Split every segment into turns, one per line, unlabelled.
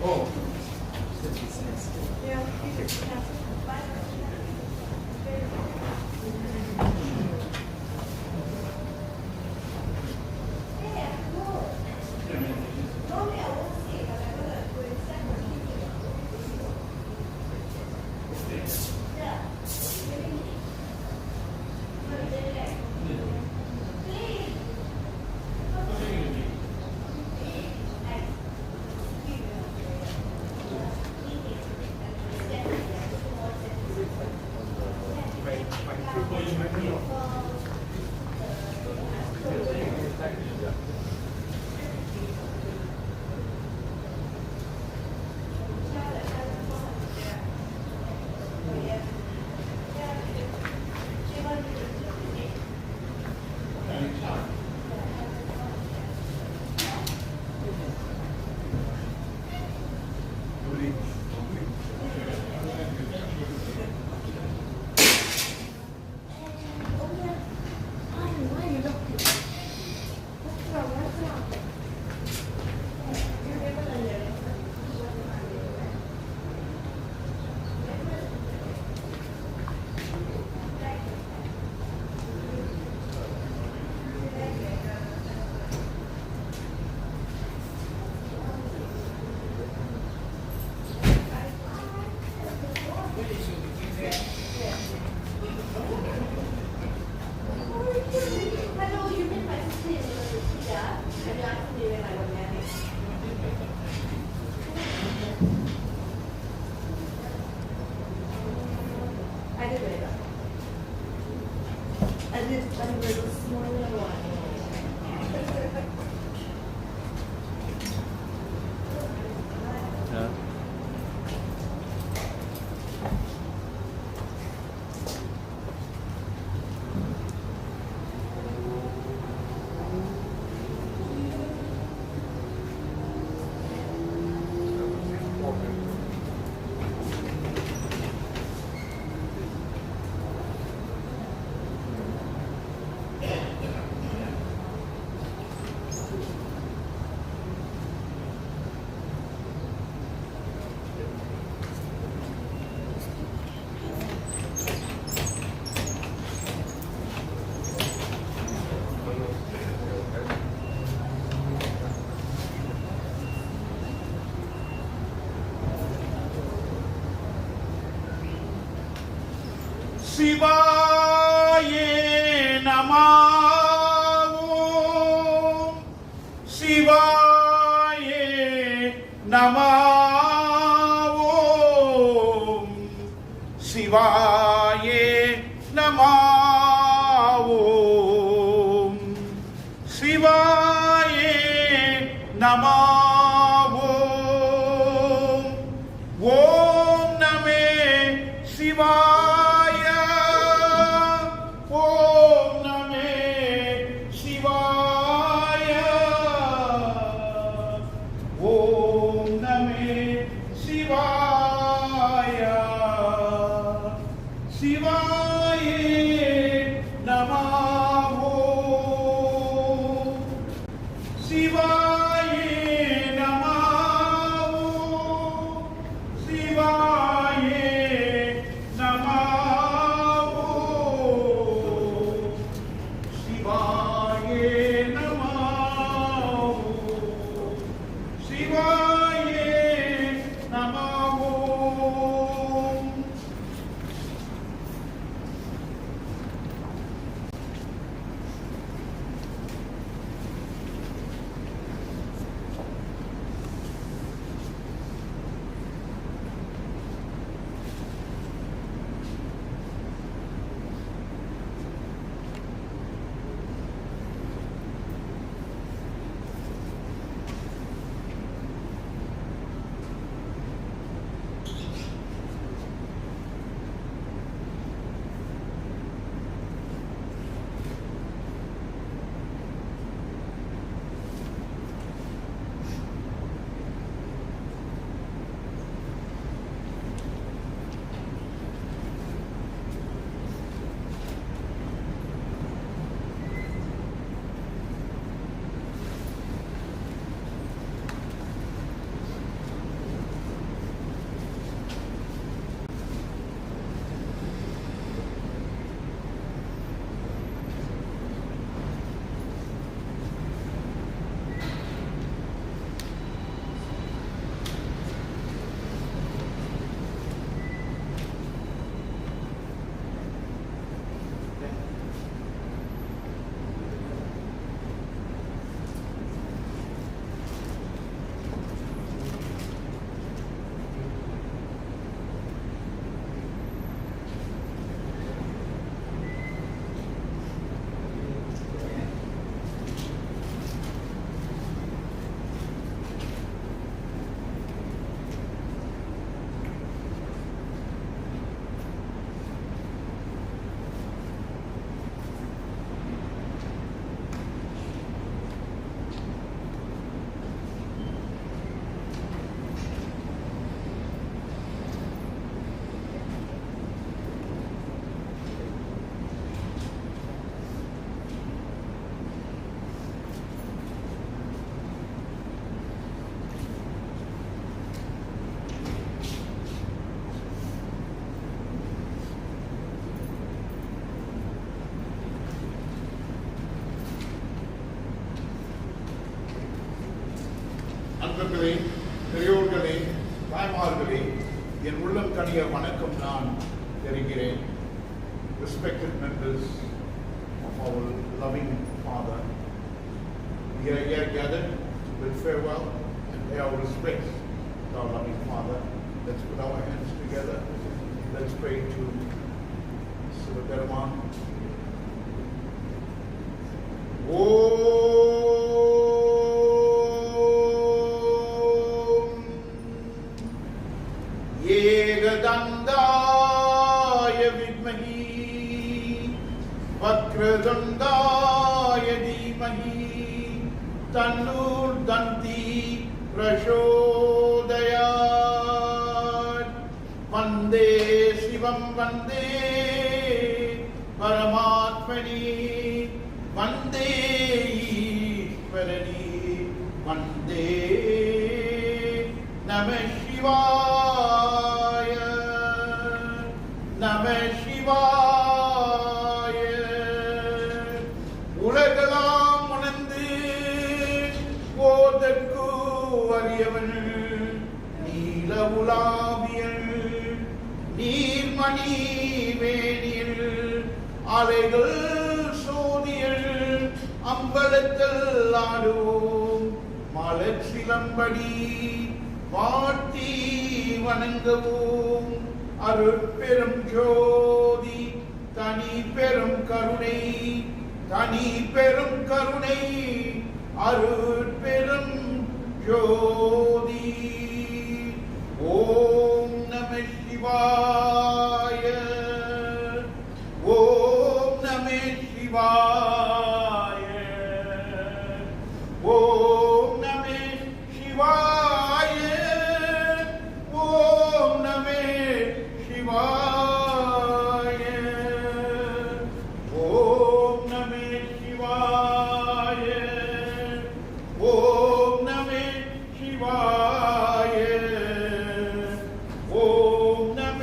Oh.
Yeah.
Shivaye Namaha Shivaye Namaha Shivaye Namaha Shivaye Namaha Om Name Shivaya Om Name Shivaya Om Name Shivaya Shivaye Namaha Shivaye Namaha
நண்பர்களே, பெரியோர்களே, தாய்மார்களே, என் உள்ளம் கனிய வணக்கம் நான் தெரிகிறேன். Respected members of our loving Father, we are here gathered with farewell and pay our respects to our loving Father. Let's put our hands together. Let's pray to Sivakarman. ஏகதந்தாய வித்மஹி வக்ரதுண்டாய தீமஹி தன்னூர் தந்தி பிரசோதயாத். வந்தே சிவம் வந்தே பரமாத்மனி வந்தே ஈஸ்வரனி வந்தே நம சிவாய நம சிவாய. உலகெல்லாம் உணர்ந்து போதற்கு அறியவன் நீல உலாவியல் நீர்மணி வேணியல் அலைகள் சோதியல் அம்பலத்தில் ஆடுவோம் மலர் சிலம்படி வாட்டி வணங்குவோம். அருட்பெரும் ஜோதி தனி பெரும் கருணை தனி பெரும் கருணை அருட்பெரும் ஜோதி. ஓம் நம சிவாய ஓம் நம சிவாய ஓம் நம சிவாய ஓம் நம சிவாய ஓம் நம சிவாய ஓம் நம சிவாய ஓம் நம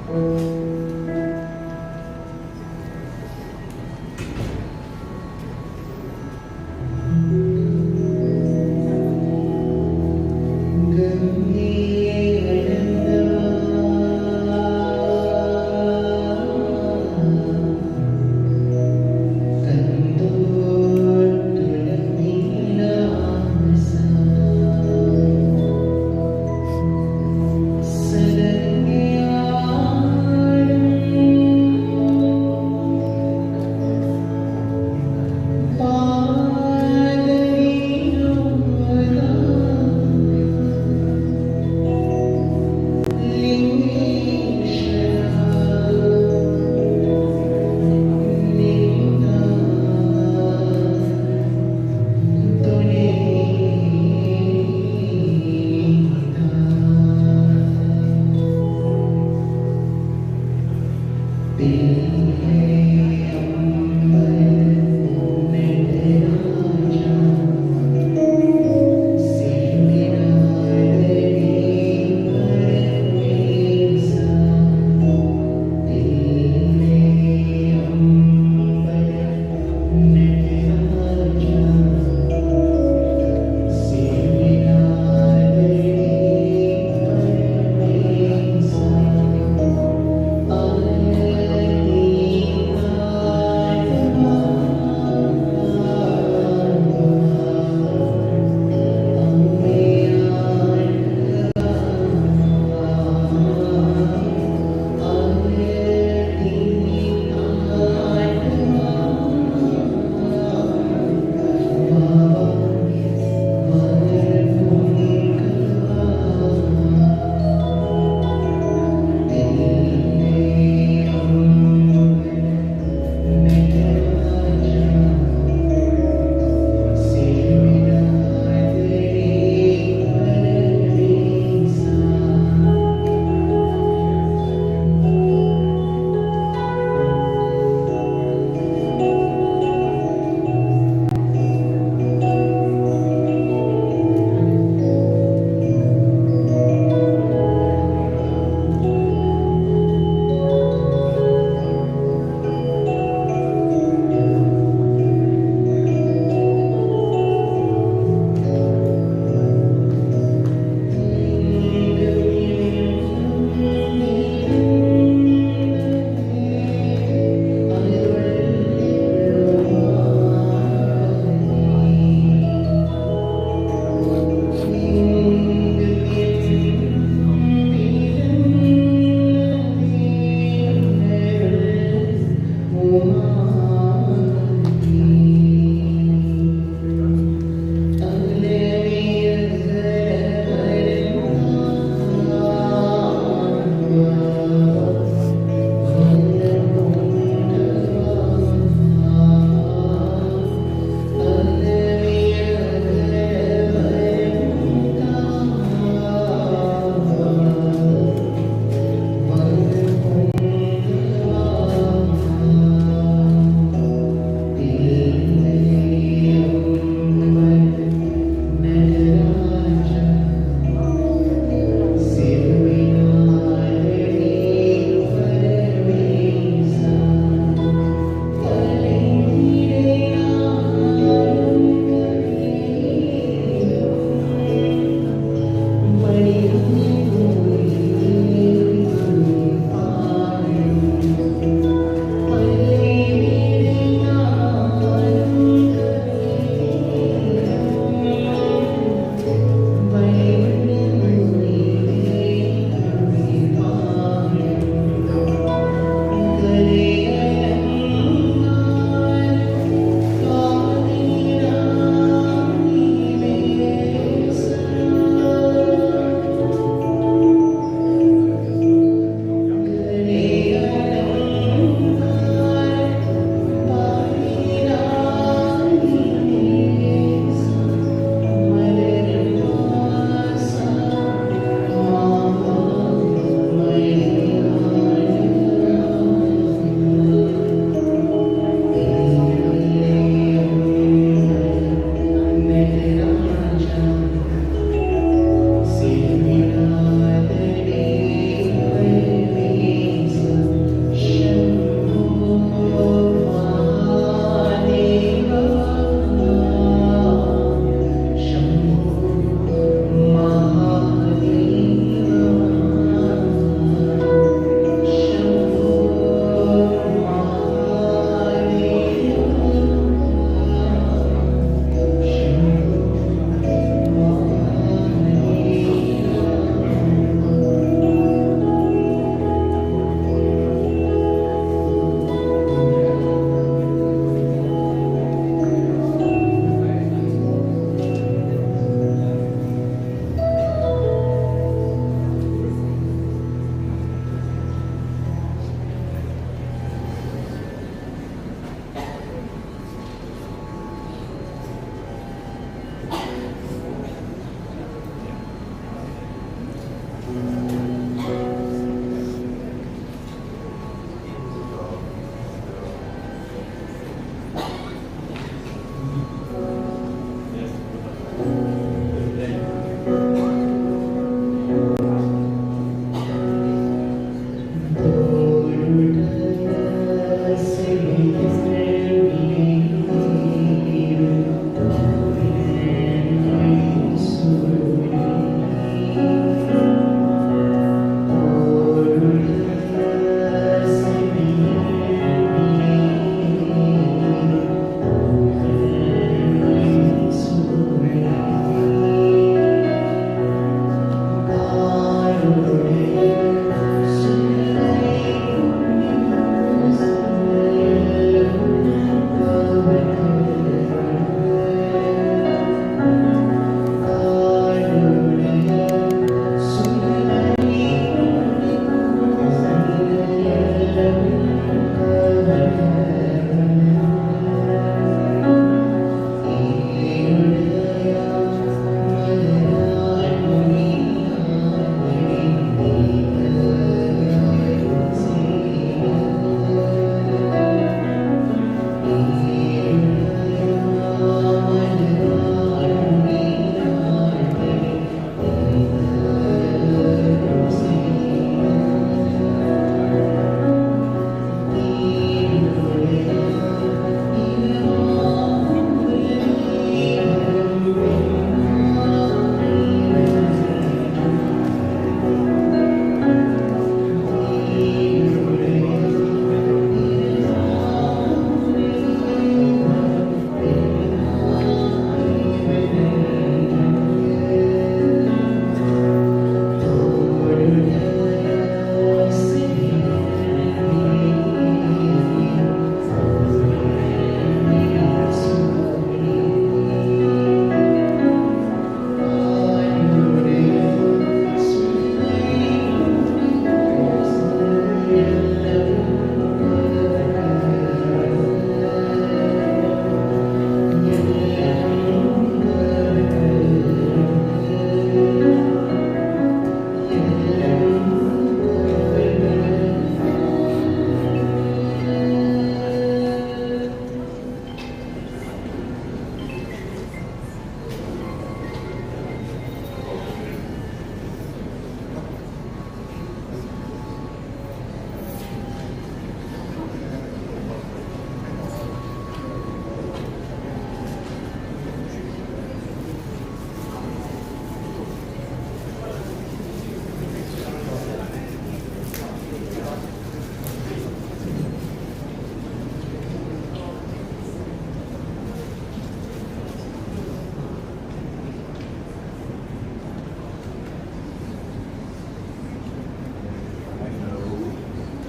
Sarangyaya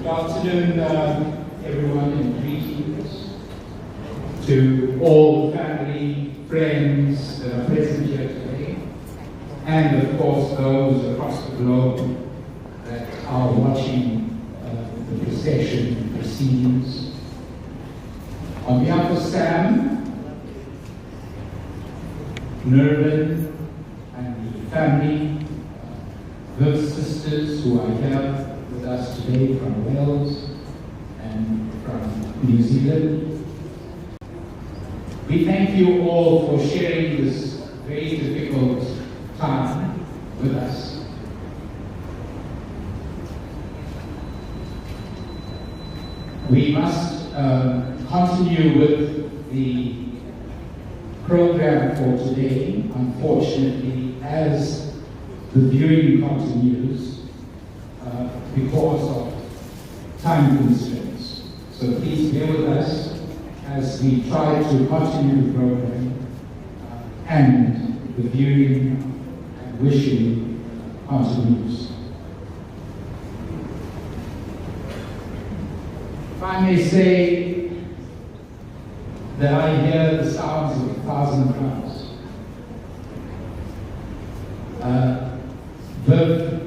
Good afternoon, everyone, and greetings to all the family, friends that are present here today, and of course those across the globe that are watching the procession proceedings. On behalf of Sam, Nervin, and the family, those sisters who are here with us today from Wales and from New Zealand. We thank you all for sharing this very difficult time with us. We must continue with the program for today, unfortunately, as the viewing continues because of time constraints. So please bear with us as we try to continue the program and the viewing and wishing continues. If I may say that I hear the sounds of 1,000 crowns. Viv,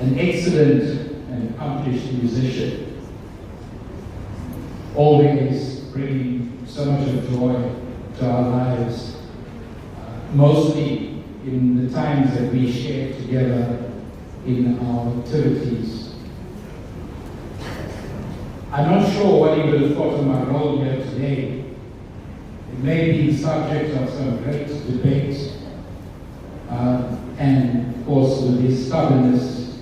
an excellent and accomplished musician, always bringing so much of joy to our lives, mostly in the times that we share together in our activities. I'm not sure what he would have thought of my role here today. It may be the subject of some great debate, and of course with his stubbornness,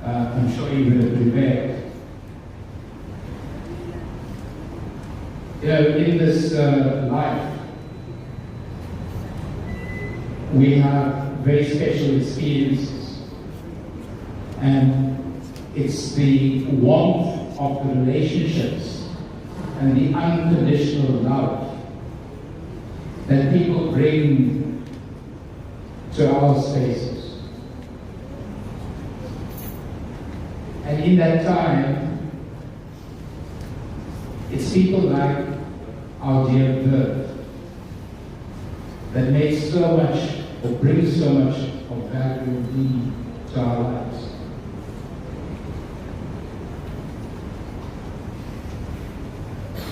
I'm sure he would have prevailed. You know, in this life, we have very special experiences, and it's the warmth of the relationships and the unconditional love that people bring to our spaces. And in that time, it's people like our dear Viv that makes so much, or brings so much of value and meaning to our lives.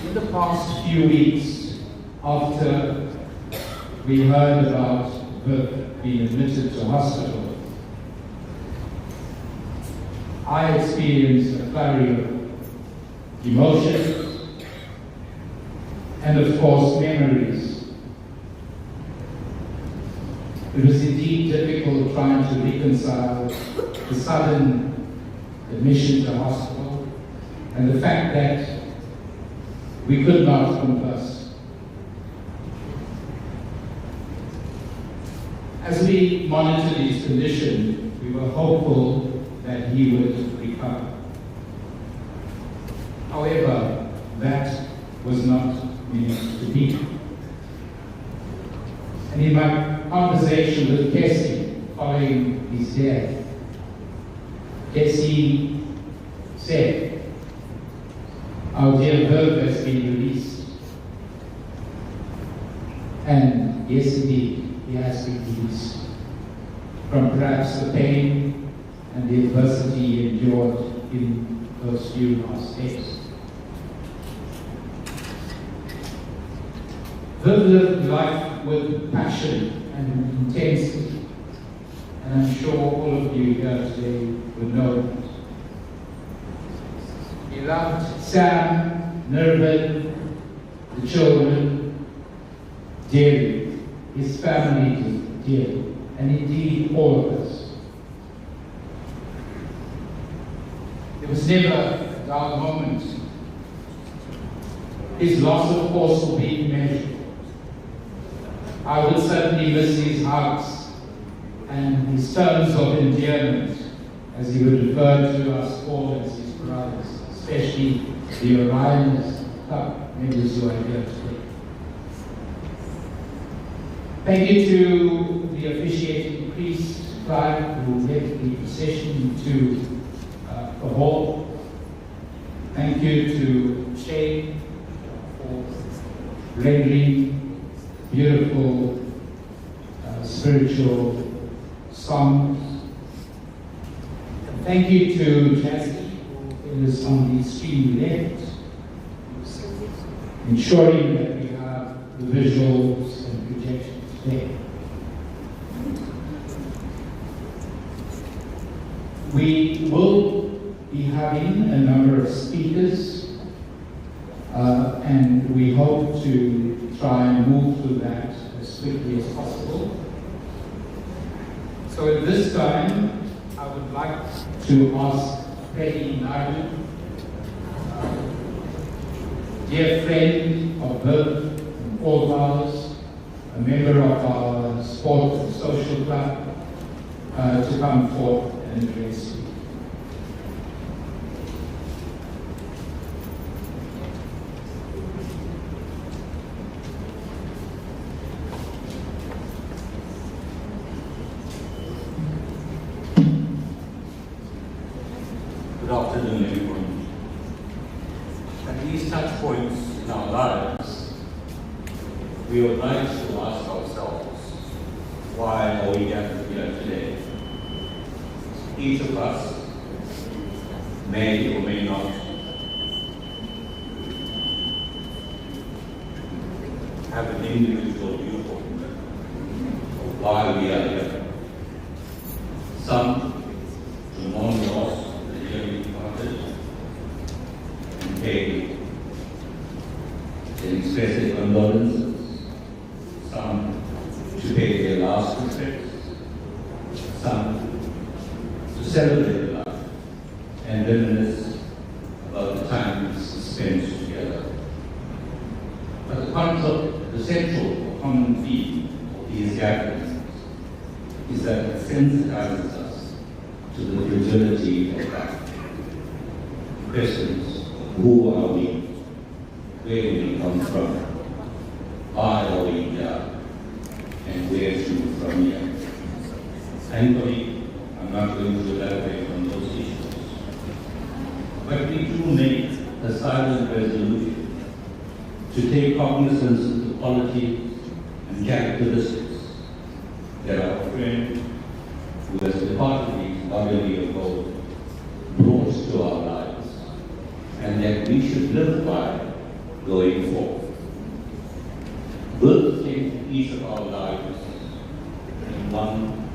In the past few weeks, after we heard about Viv being admitted to hospital, I experienced a flurry of emotions and of course memories. It was indeed difficult trying to reconcile the sudden admission to hospital and the fact that we could not converse. As we monitored his condition, we were hopeful that he would recover. However, that was not meant to be. And in my conversation with Casey following his death, Casey said, "Our dear Viv has been released." And yes, indeed, he has been released from perhaps the pain and the adversity he endured in those few last days. Viv lived life with passion and intensity, and I'm sure all of you here today would know that. He loved Sam, Nirvin, the children dearly, his family dearly, and indeed all of us. There was never a dull moment. His loss, of course, will be immeasurable. I would certainly miss his hugs and his tones of endearment as he would refer to us all as his brothers, especially the Orion's Club members who are here today. Thank you to the officiating priest, Clive, who led the procession to the hall. Thank you to Shane for rendering beautiful spiritual songs. And thank you to Jazzy, who is on the extreme left, ensuring that we have the visuals and projections today. We will be having a number of speakers, and we hope to try and move through that as quickly as possible. So at this time, I would like to ask Peggy Naidu, dear friend of Viv and all of ours, a member of our sport and social club, to come forth and address you.
Good afternoon, everyone. At these touch points in our lives, we would like to ask ourselves, why are we gathered here today? Each of us may or may not have an individual viewpoint. why we are here. Some to mourn the loss of the dearly departed and pay their expressive condolences. Some to pay their last respects. Some to celebrate the life and reminisce about the times spent together. But the central common theme of these gatherings is that it sensitizes us to the fragility of life. Questions: who are we? Where do we come from? Why are we here? And where to from here? Thankfully, I'm not going to elaborate on those issues. But we do make a silent resolution to take cognizance of the qualities and characteristics that our friend who has departed these bodily abode brought to our lives, and that we should live by going forth. We'll take each of our lives in one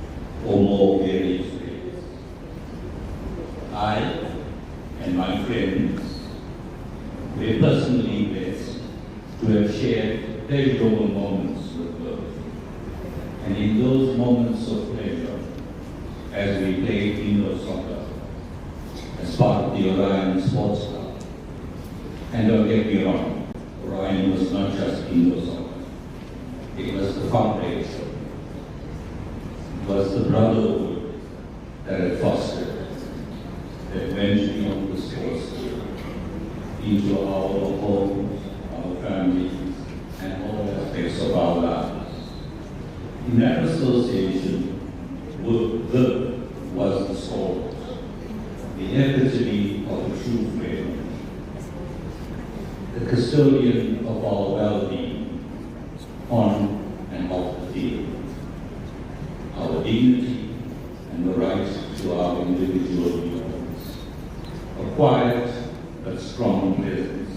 or more various ways. I and my friends were personally blessed to have shared pleasurable moments with both. And in those moments of pleasure, as we played indoor soccer as part of the Orion Sports Club, and don't get me wrong, Orion was not just indoor soccer. It was the foundation. It was the brotherhood that it fostered, that went beyond the sports into our homes, our families, and all aspects of our lives. In that association, work was the soul, the epitome of a true friend, the custodian of our well-being, on and off the field, our dignity and the right to our individual viewpoints, a quiet but strong presence,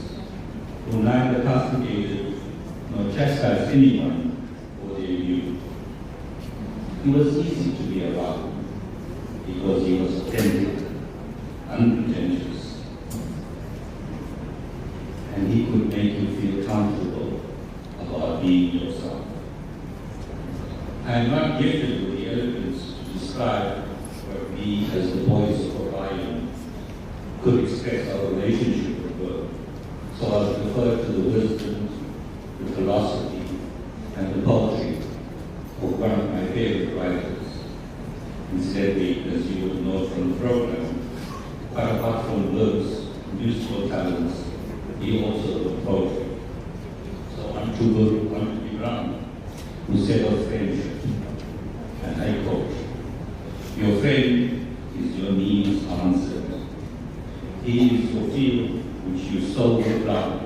who neither castigated nor chastised anyone for their view. He was easy to be around because he was authentic, unpretentious, and he could make you feel comfortable about being yourself. I am not gifted with the eloquence to describe what we as the boys of Orion could express our relationship with God, so I'll refer to the wisdom, the philosophy, and the poetry of one of my favorite writers. Instead, as you would know from the program, quite apart from works, musical talents, he also wrote poetry. So I'm too good, want to be Brown, who said of friendship, and I quote, "Your friend is your needs answered. He is your field which you sow with love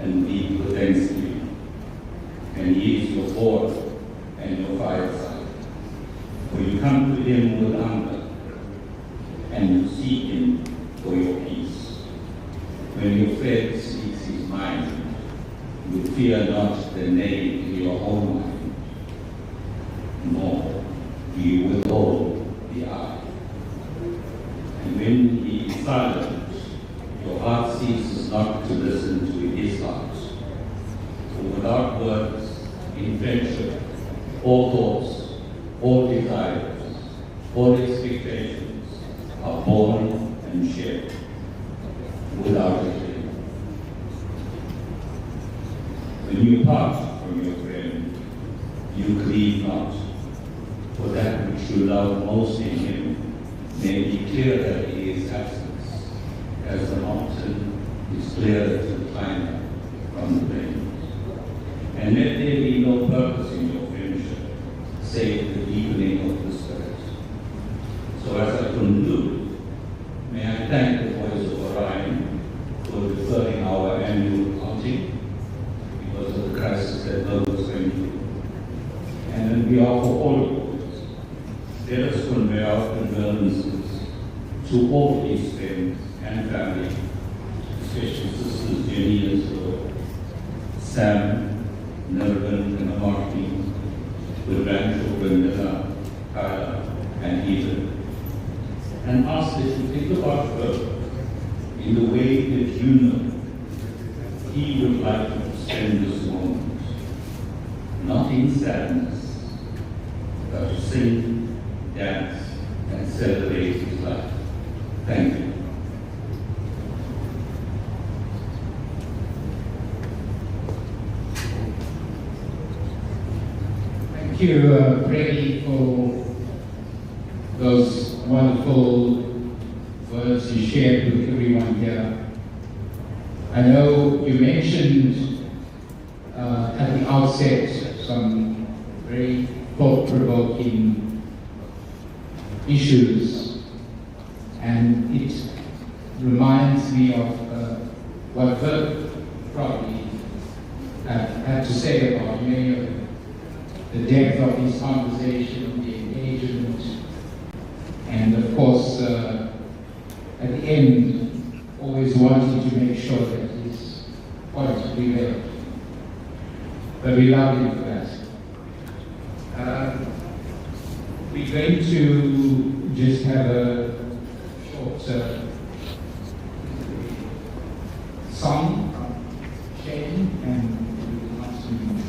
and reap with thanksgiving. And he is your board and your fireside. For you come to him with hunger, and you seek him for your peace. When your friend speaks his mind, you fear not the name in your own mind, nor do you withhold the eye. And when he is silent, your heart ceases not to listen to his heart. For without words, in friendship, all thoughts, all desires, all expectations are born and shared without a claim. When you part from your friend, you grieve not, for that which you love most in him may be clearer in his absence, as the mountain is clearer to the climber from the plain. And let there be no purpose in your friendship, save the deepening of the spirit. So as I conclude, may I thank the Boys of Orion for deferring our annual outing because of the crisis that Bill was going through. And on behalf of all of us, let us convey our condolences to all these friends and family, especially Sisters Jenny and Sam, Nervin and Martin,
with grandchildren Nilla, Kyle, and Ethan, and ask that you think about her in the way that you know he would like to spend this moment, not in sadness, but to sing, dance, and celebrate his life. Thank you.
Thank you, Brady, for those wonderful words you shared with everyone here. I know you mentioned at the outset some very thought-provoking issues, and it reminds me of what Bert probably had to say about many of them. The depth of his conversation, the engagement, and of course, at the end, always wanting to make sure that his point prevailed. But we love him for that. We're going to just have a short song from Shane, and we will continue.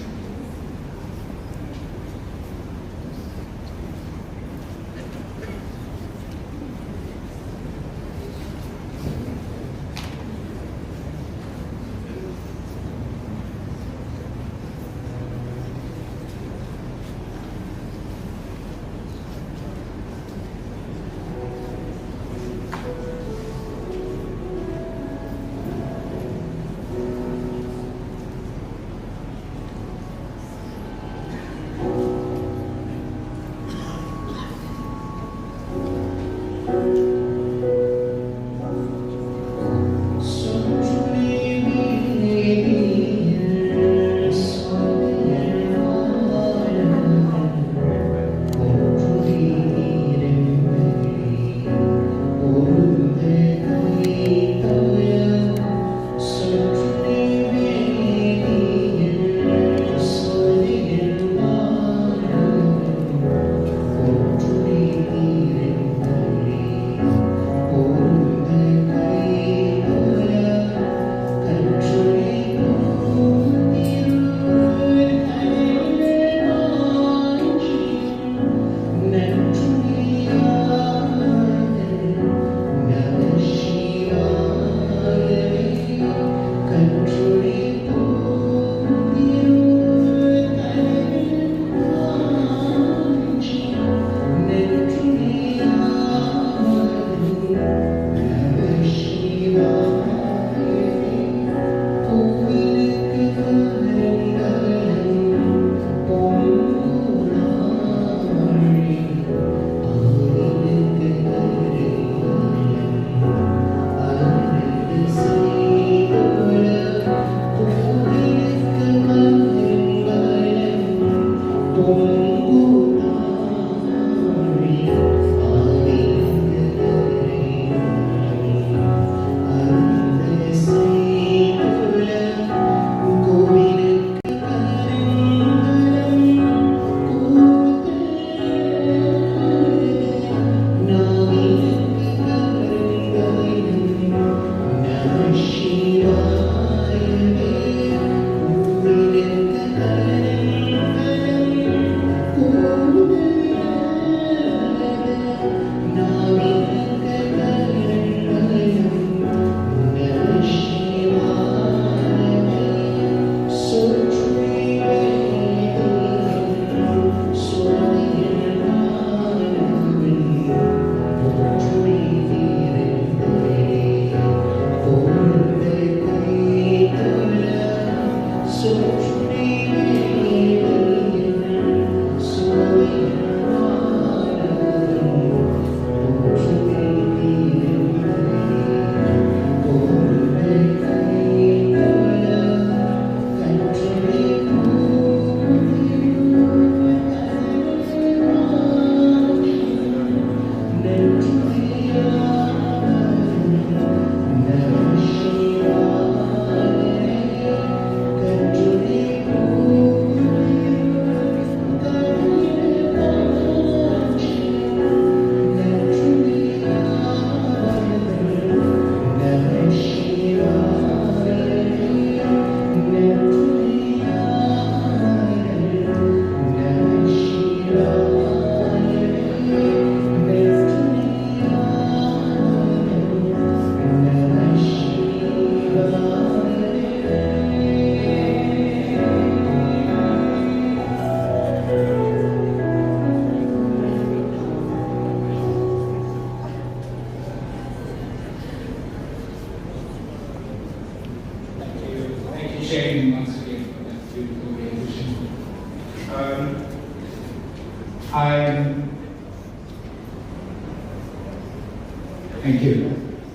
Thank you.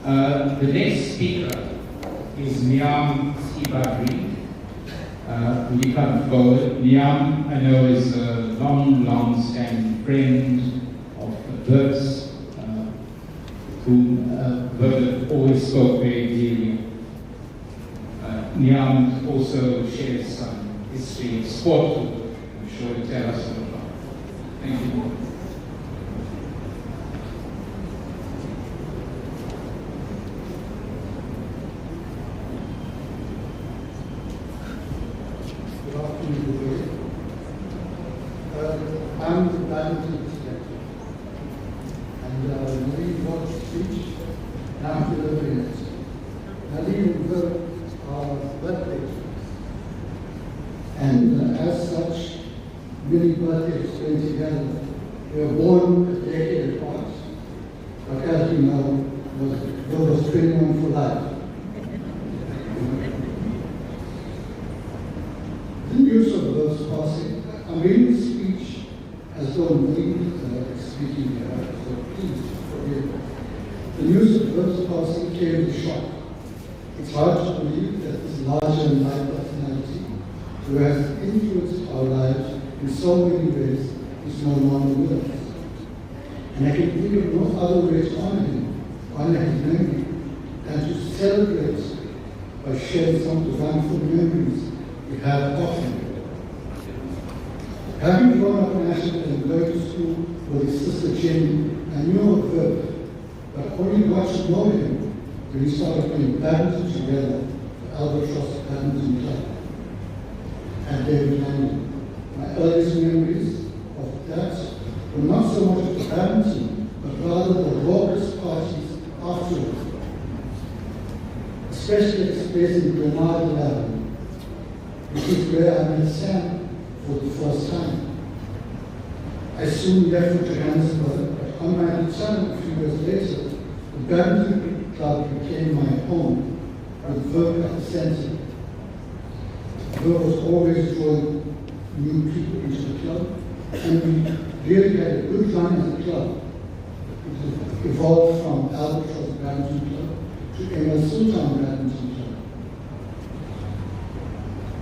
The next speaker is Niam Sibagri. Will you come forward? Niam, I know, is a long-standing friend of Bert's, whom Bert always spoke very dearly. Niam also shares some history of sport. I'm sure he'll tell us all about. Thank you.
I'm the badminton selector, and Naleen wrote a speech, and I'm delivering it. Naleen and Bert are birthdays, and as such, many birthdays going together. They were born a decade apart, but as you know, there was 21 for life. The news of Bert's passing, I'm reading the speech as though Naleen speaking here, so please forgive me. The news of Bert's passing came as a shock. It's hard to believe that this larger-than-life personality, who has influenced our lives in so many ways, is no longer with us. And I can think of no other way to honor him, honor his memory, than to celebrate by sharing some of the wonderful memories we have of him. Having grown up in Ashton and going to school with his sister Jenny, I knew of Bert, but only got to know him when we started playing badminton together at Albatross Badminton Club and David Landon. My earliest memories of that were not so much of the badminton, but rather the raucous parties afterwards, especially at a place in Grenada 11, which is where I met Sam for the first time. I soon left for Johannesburg, but on my return a few years later, the badminton club became my home, with Vivega at the center. Vivega was always drawing new people into the club, and we really had a good run as a club. It evolved from Albatross Badminton Club to Emma Sultan Badminton Club.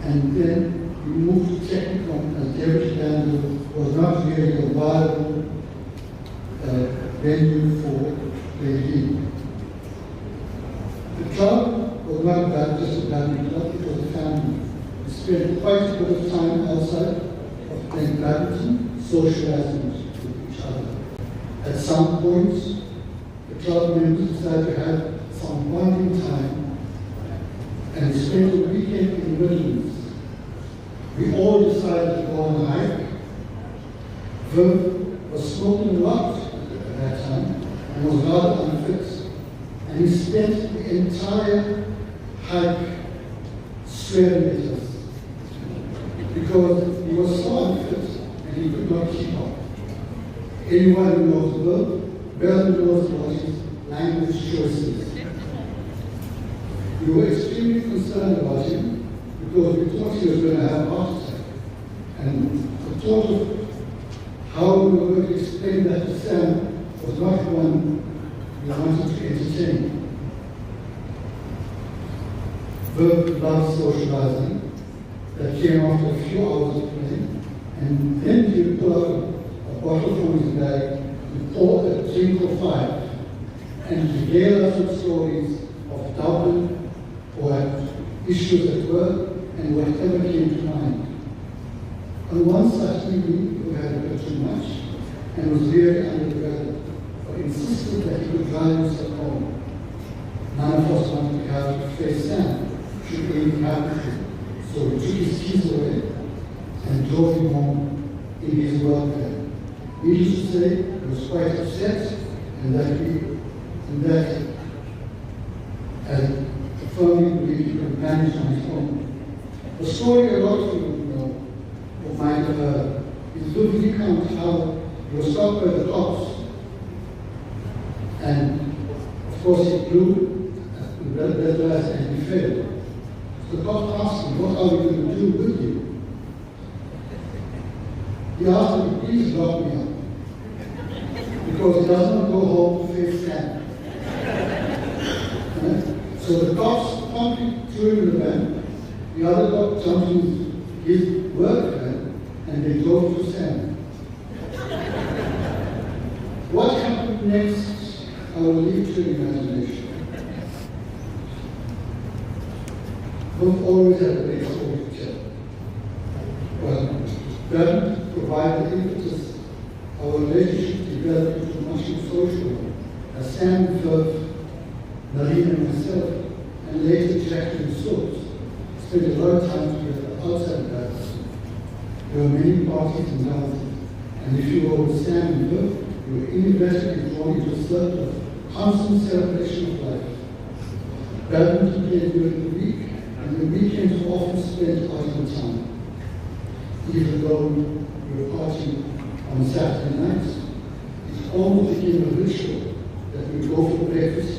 And then we moved to Technicon as David Landon was not really a viable venue for the league. The club was not just a badminton club, it was a family. We spent quite a bit of time outside of playing badminton, socializing with each other. At some points, the club members decided to have some bonding time, and we spent a weekend in the Midlands. We all decided to go on a hike. Viv was smoking a lot at that time and was rather unfit. And he spent the entire hike swearing at us because he was so unfit and he could not keep up. Anyone who knows Viv barely knows about his language choices. We were extremely concerned about him because we thought he was going to have a heart attack. And the thought of how we were going to explain that to Sam was not one we wanted to entertain. Viv loved socializing. That came after a few hours of playing. And then he would pull out a bottle from his bag and pour a drink or five and regale us with stories of Dublin or issues at work and whatever came to mind. On one such evening, we had a bit too much and was really under the weather, but insisted that he would drive us home. None of us wanted to have to face Sam should anything happen to him, so we took his keys away and drove him home in his work van. Needless to say, he was quite upset, and that as a firmly believed he could manage on his own. The story a lot of people know or might have heard is Viv recounts how he was stopped by the cops, and of course he blew the red lights and he failed. So the cop asked him, "What are we going to do with you?" He asked him, "Please lock me up." because he doesn't want to go home to face Sam. So the cops promptly threw him in the van. The other cop jumped in his work van and they drove to Sam. What happened next, I will leave to imagination. Both always had a great story to tell. Well, Bernard provided impetus. Our relationship developed into much more social as Sam observed Marina and myself, and later Jack and Swords, spent a lot of time together outside the house. There were many parties and dances, and if you were with Sam and Bert, you were inevitably drawn into a circle of constant celebration of life. Badminton played during the week, and the weekends were often spent out in town. Even though we were partying on Saturday nights, it almost became a ritual that we would go for breakfast,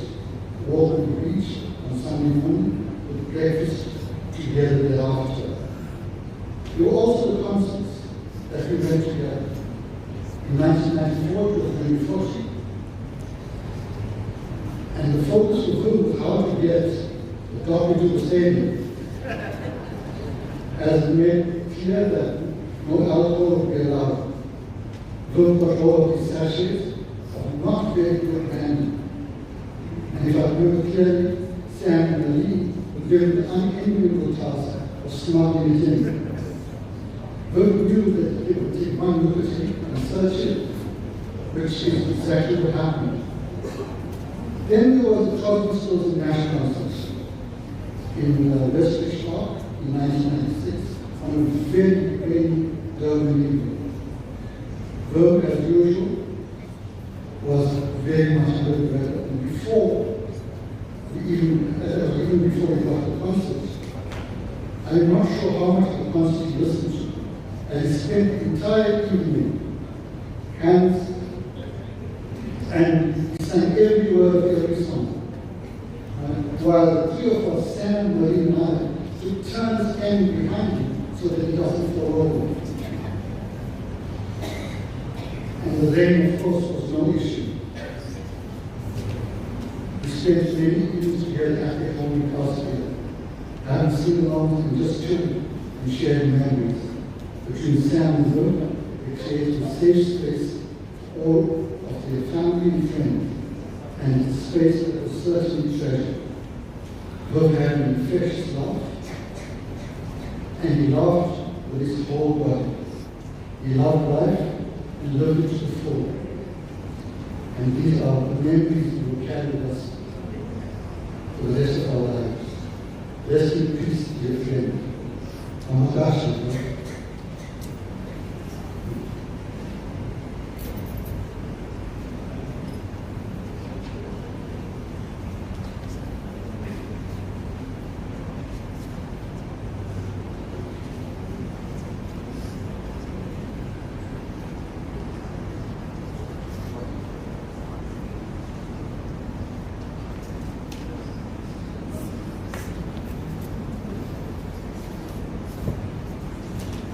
walk on the beach on Sunday morning, with breakfast together thereafter. There were also the concerts that we went together. In 1994, it was very fortunate. And the focus of whom was how to get the dog into the stadium. As it made clear that no alcohol would be allowed. Bill got all of these sachets of not very good brandy. And if I remember clearly, Sam and Ali were given the unenviable task of smuggling it in. Bill knew that they would take one look at it and search it, which is exactly what happened. Then there was the Trojan Stores and Nash concerts in Westbridge Park in 1996 on a very rainy Durban evening. Verb, as usual, was very much under the weather, and even before we got the concert, I'm not sure how much of the concert he listened to. And he spent the entire evening hands and he sang every word of every song. While the three of us, Sam, Marie, and I, took turns standing behind him so that he doesn't fall over. And the rain, of course, was no issue. We spent many evenings together at the home in Australia. I haven't seen along and just chilled and shared memories. Between Sam and Will, they created a safe space for all of their family and friends, and a space that was certainly treasured. Will had an infectious laugh, and he laughed with his whole body. He loved life and lived it to the full. And these are the memories that will carry with us for the rest of our lives. Rest in peace, dear friend. Amakasha.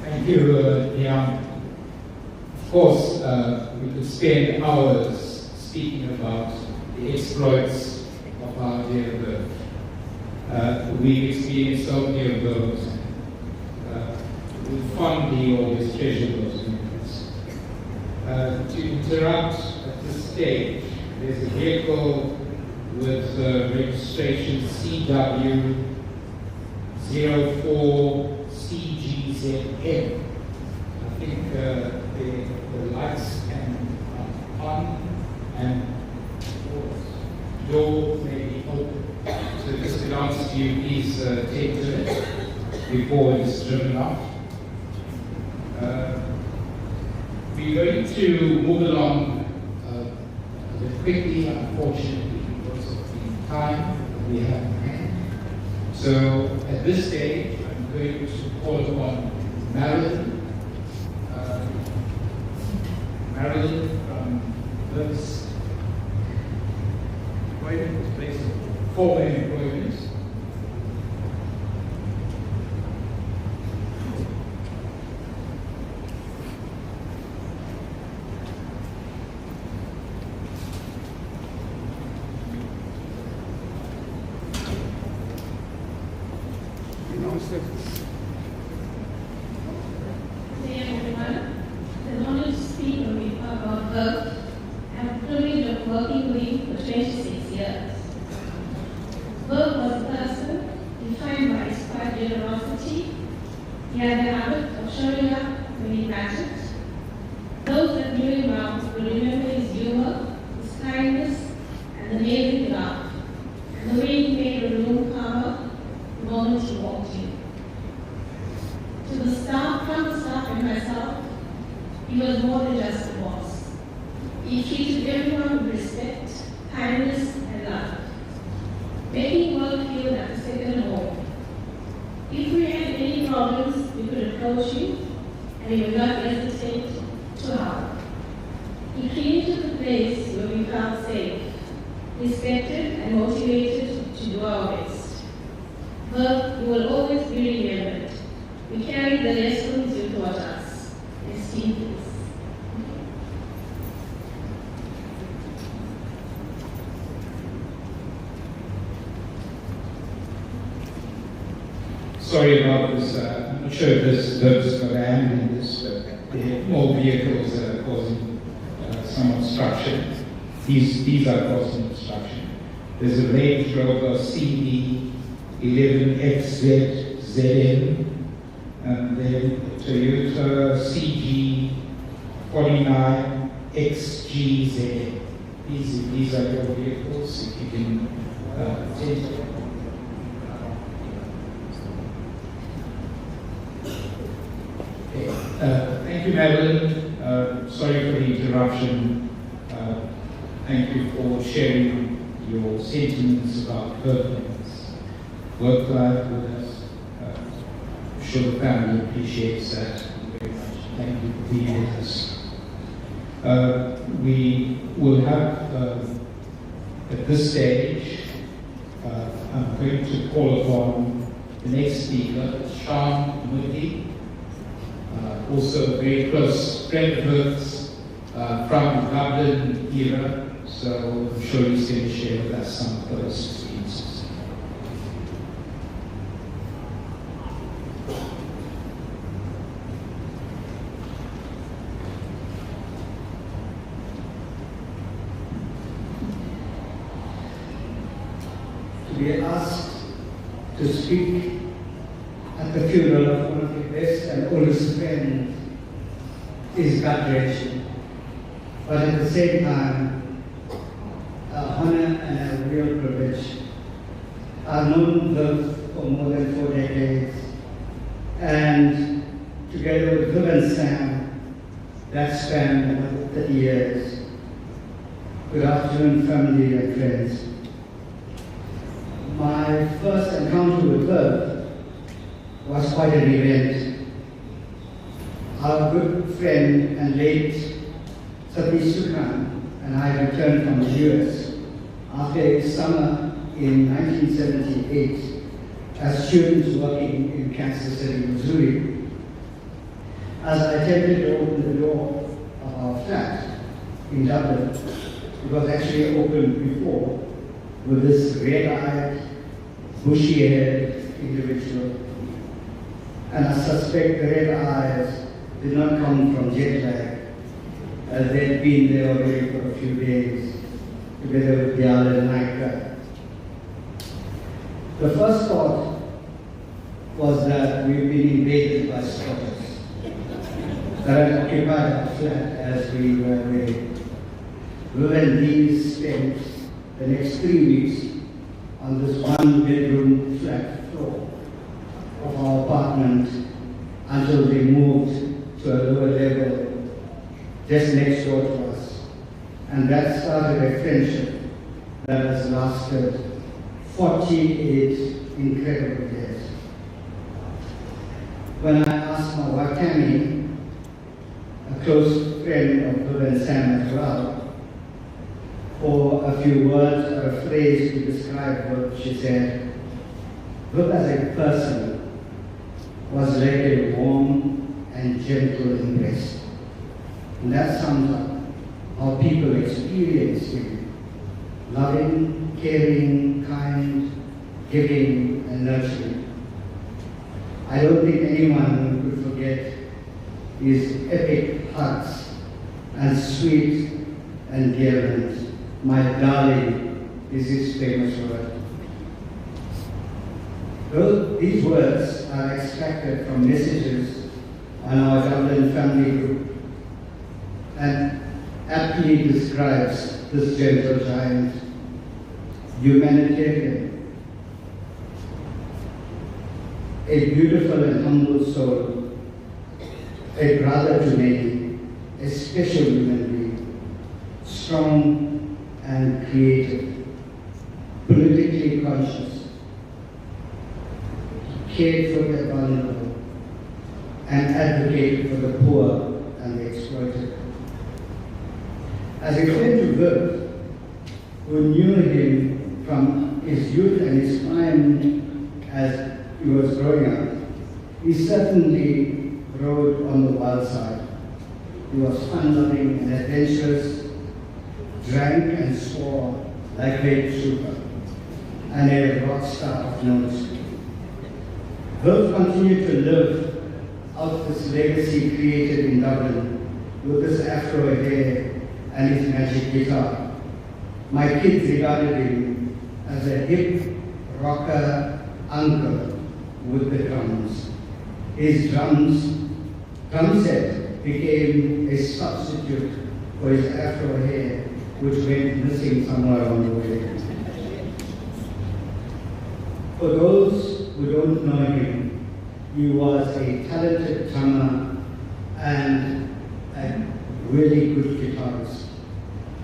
Thank you, Liam. Of course, we could spend hours speaking about the exploits of our dear Bird. We experienced so many of those. We fondly always treasure those moments. To interrupt at this stage, there's a vehicle with registration CW 04 CGZN. I think the lights are on and the door may be open. So just to ask you, please take it before it's driven off. We're going to move along a bit quickly, unfortunately, because of the time we have. So at this stage, I'm going to call upon Marilyn. Marilyn from this employment, place of former employment.
Burke. I have the privilege of working with him for 26 years. Burke was a person defined by his quiet generosity. He had the habit of showing up when he mattered. Those that knew him well will remember his humor, his kindness, and the amazing laugh, and the way he made the room calmer the moment he walked in. To the staff, from the staff and myself, he was more than just a boss. He treated everyone with respect, kindness, and love, making work feel like a second home. If we had any problems, we could approach him, and he would not hesitate to help. He created a place where we felt safe, respected, and motivated to do our best. But you will always be remembered. We carry the lessons you taught us. Esteem this.
Sorry about this. I'm not sure if this is got a hand in this, but there are more vehicles that are causing some obstruction. These are causing obstruction. There's a Range Rover CD 11XZ and then Toyota CG 49XGZ. These are your vehicles. If you can take. Thank you, Madeline. Sorry for the interruption. Thank you for sharing your sentiments about Kirkland's work life with us. I'm sure the family appreciates that very much. Thank you for being with us. We will have, at this stage, I'm going to call upon the next speaker, Sean Murthy. Also a very close friend of hers from the Dublin era, so I'm sure he's going to share with us some of those experiences.
To be asked to speak at the funeral of one of the best and oldest friends is gut-wrenching, but at the same time, an honor and a real privilege. I've known Viv for more than 4 decades, and together with Viv and Sam, that spanned another 30 years. Good afternoon, family and friends. My first encounter with Viv was quite an event. Our good friend and late Satish Sukhan and I returned from the US after a summer in 1978 as students working in Kansas City, Missouri. As I attempted to open the door of our flat in Dublin, it was actually opened before with this red-eyed, bushy-haired individual. And I suspect the red eyes did not come from jet lag, as they'd been there already for a few days, together with the other night. The first thought was that we'd been invaded by squatters that had occupied our flat as we were away. Will and these spent the next 3 weeks on this one-bedroom flat floor of our apartment until they moved to a lower level just next door to us. And that started a friendship that has lasted 48 incredible years. When I asked my wife Tammy, a close friend of Bill and Sam as well, for a few words or a phrase to describe her, she said, Bill as a person was like a warm and gentle embrace. And that sums up how people experience him. Loving, caring, kind, giving, and nurturing. I don't think anyone could forget his epic hugs and sweet endearment. My darling is his famous word. These words are extracted from messages on our Dublin family group and aptly describes this gentle giant, humanitarian, a beautiful and humble soul, a brother to many, a special human being, strong and creative, politically conscious, cared for the vulnerable, and advocated for the poor and the exploited. As a friend to Viv, who knew him from his youth and his time as he was growing up, he certainly rode on the wild side. He was fun-loving and adventurous, drank and swore like a trooper, and a rock star of note. Viv continued to live out this legacy created in Dublin with his afro hair and his magic guitar. My kids regarded him as a hip rocker uncle with the drums. His drum set became a substitute for his afro hair, which went missing somewhere on the way. For those who don't know him, he was a talented drummer and a really good guitarist.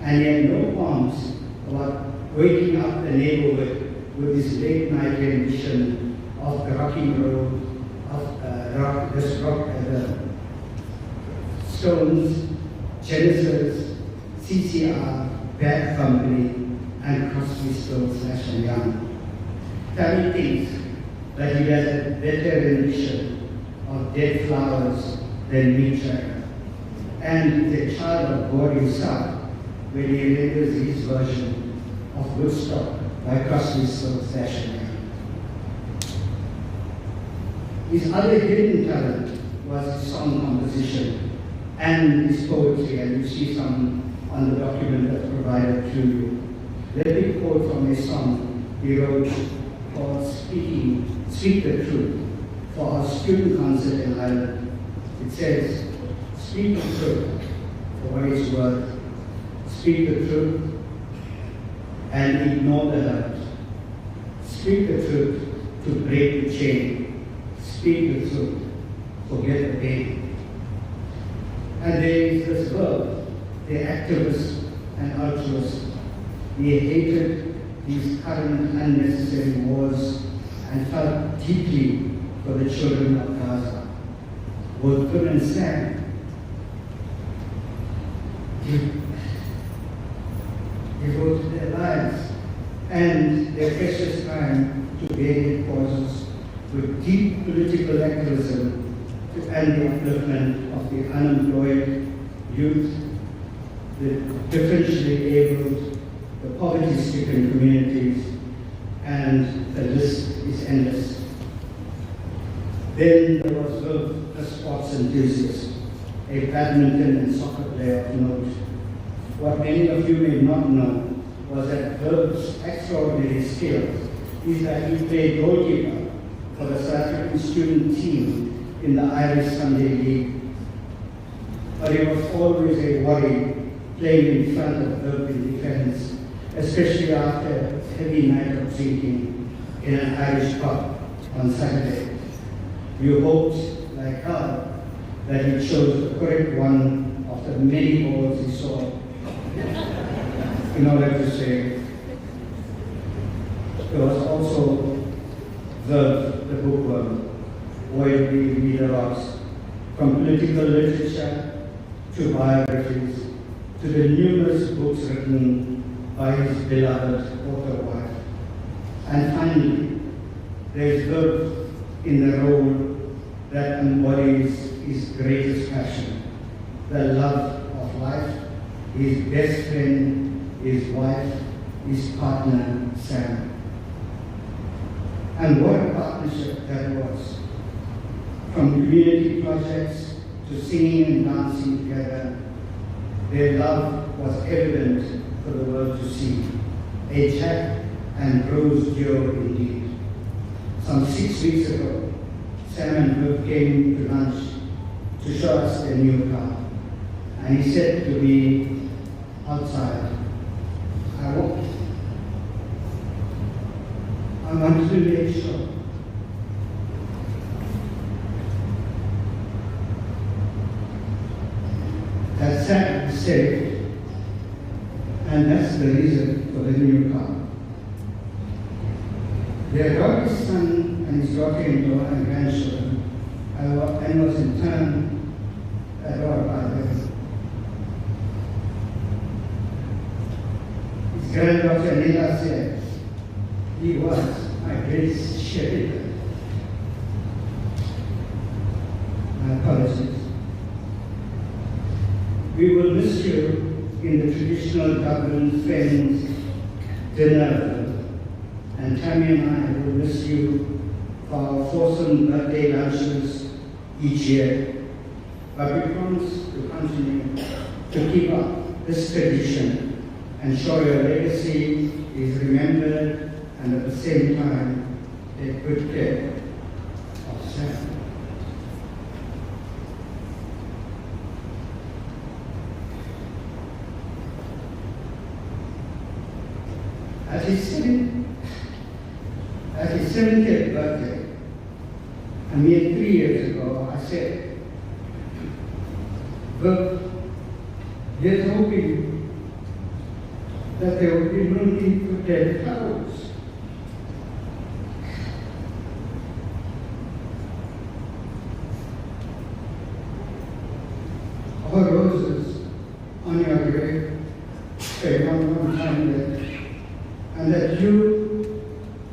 And he had no qualms about waking up the neighborhood with his late night rendition of the rocking road of the Stones, Genesis, CCR, Bad Company, and Crosby, Stills, Nash & Young. Tammy thinks that he has a better rendition of Dead Flowers than Meat Tracker, and is a child of God himself when he renders his version of Woodstock by Crosby, Stills, Nash & Young. His other hidden talent was his song composition and his poetry, and you see some on the document that's provided to you. Let me quote from a song he wrote called Speak the Truth for our student concert in Ireland. It says, speak the truth for what it's worth. Speak the truth and ignore the hurt. Speak the truth to break the chain. Speak the truth, forget the pain. And there is this verb, the activist and altruist. He hated these current unnecessary wars and felt deeply for the children of Gaza. Both good and sad. Devoted their lives and their precious time to varied causes with deep political activism and the upliftment of the unemployed, youth, the differentially abled, the poverty-stricken communities, and the list is endless. Then there was Viv, a sports enthusiast, a badminton and soccer player of note. What many of you may not know was that Viv's extraordinary skill is that he played goalkeeper for the South African student team in the Irish Sunday League. But he was always a worry playing in front of Viv in defense, especially after a heavy night of drinking in an Irish pub on Saturday. You hoped, like her, that he chose the correct one of the many balls he saw in order to say. There was also the bookworm, widely reader-ops, from political literature to biographies to the numerous books written by his beloved author wife. And finally, there is Viv in the role that embodies his greatest passion, the love of life, his best friend, his wife, his partner, Sam. And what a partnership that was. From community projects to singing and dancing together, their love
was evident for the world to see. A Jack and Rose duo indeed. Some 6 weeks ago, Sam and Viv came to lunch to show us their new car. And he said to me outside, I want to make sure that Sam is safe, and that's the reason for the new car. Their daughter's son and his daughter-in-law and grandchildren, and was in turn adored by them. His granddaughter Nila said, he was my greatest cheerleader. My apologies. We will miss you in the traditional Dublin Friends dinner, and Tammy and I will miss you for our foursome birthday lunches each year. But we promise to continue to keep up this tradition and show your legacy is remembered and at the same time take good care of Sam. At his 70th birthday, a mere 3 years ago, I said, but here's hoping that there will be no need for dead flowers. Or roses on your grave for a long time later. And that you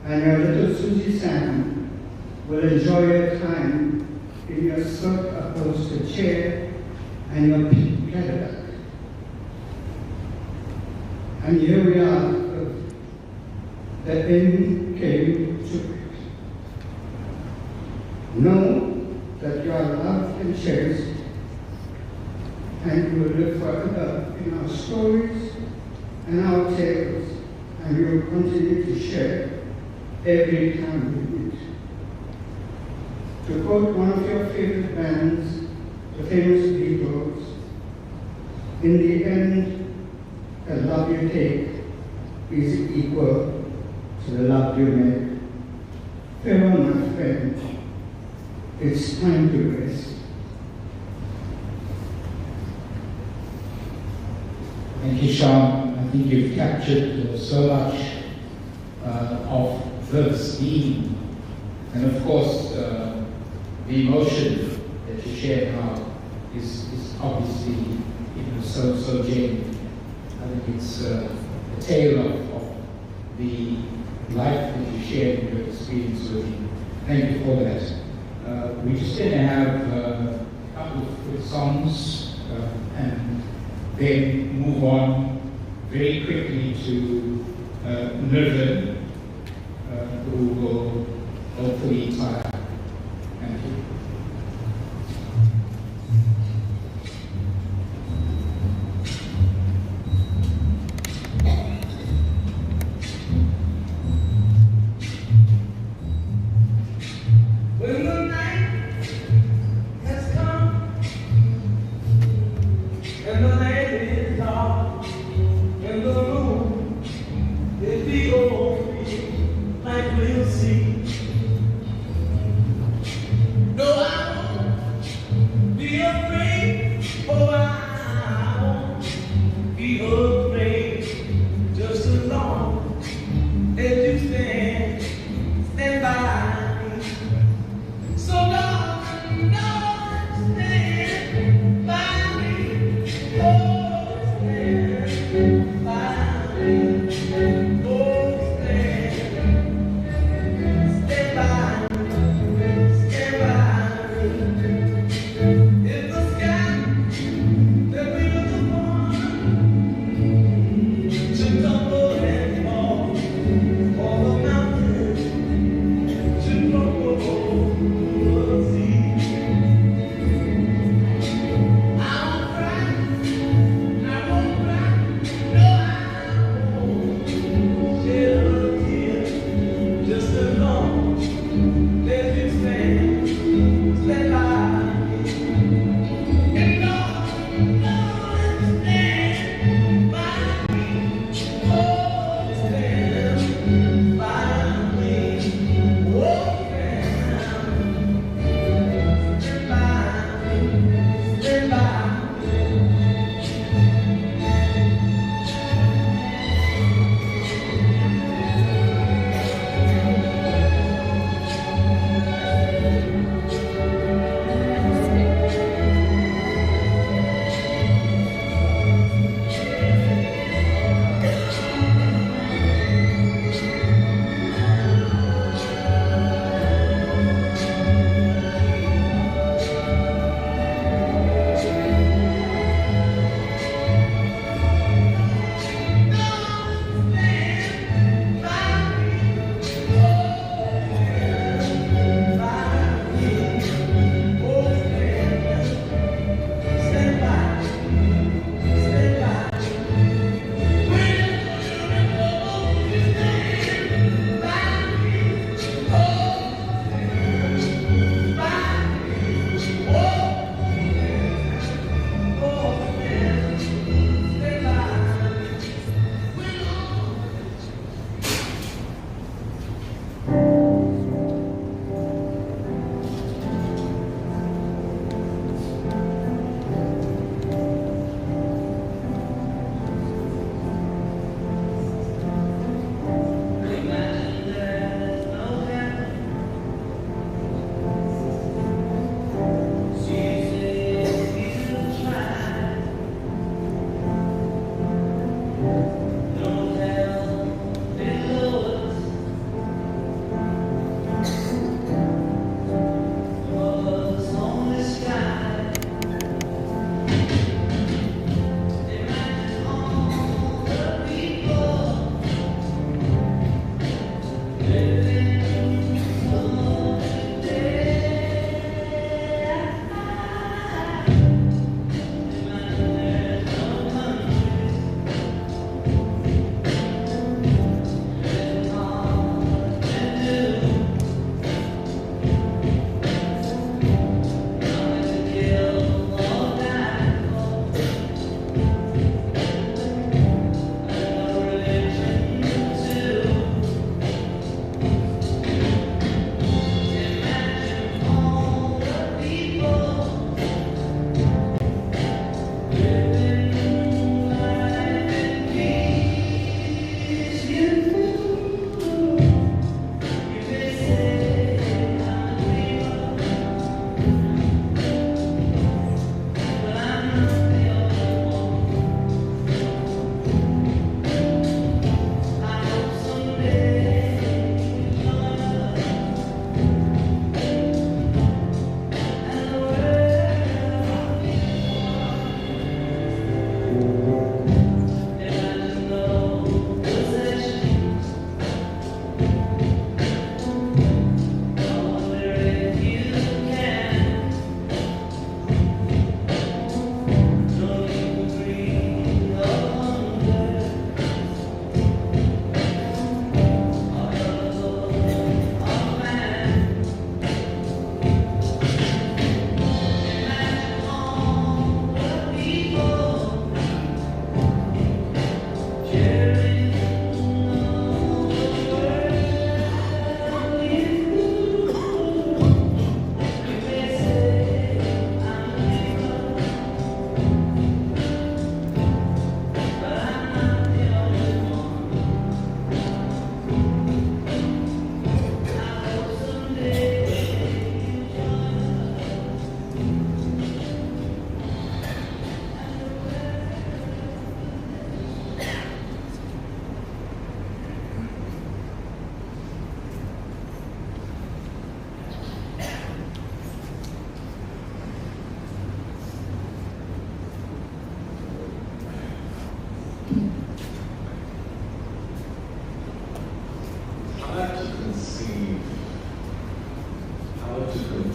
and your little Susie Sam will enjoy your time in your silk-upholstered chair and your pink Cadillac. And here we are, the end came to it. Know that you are loved and cherished, and you will live forever in our stories and our tales, and we will continue to share every time we meet. To quote one of your favorite bands, the famous Beatles, in the end, the love you take is equal to the love you make. Farewell, my friend. It's time to rest.
Thank you, Sean. I think you've captured so much of Viv's being, and of course the emotion that you shared now is obviously so genuine. I think it's a tale of the life that you shared and your experience with him. Thank you for that. We're just going to have a couple of quick songs and then move on very quickly to Nirvan, who will hopefully tie up. Thank you.
When the night has come and the land is dark and the moon is the old like we'll see